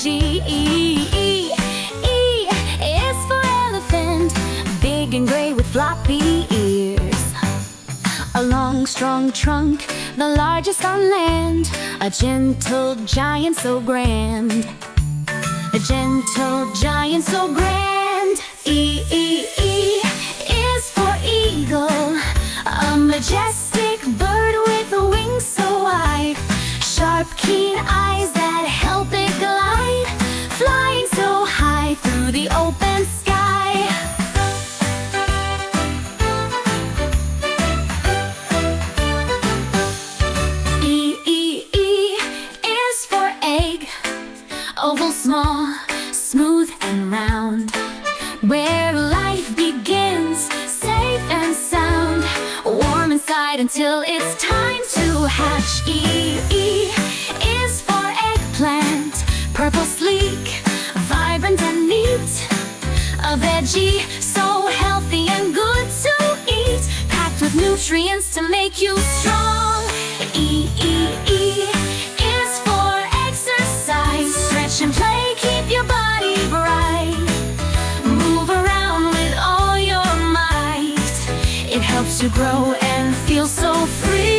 veggie. E is for elephant, big and gray with floppy ears. A long, strong trunk, the largest on land. A gentle giant so grand. A gentle giant so grand. E is for eagle, a majestic bird with wings so wide. Sharp, keen eyes that help it glide, flying so high through the open sky. E is for egg, oval, small, smooth and round, where life begins, safe and sound, warm inside until it's time to hatch. E is for eggplant, purple, sleek, vibrant and neat. A veggie so healthy and good to eat, packed with nutrients to make you strong. E is for exercise, stretch and play, keep your body bright. Move around with all your might, it helps you grow and feel so free.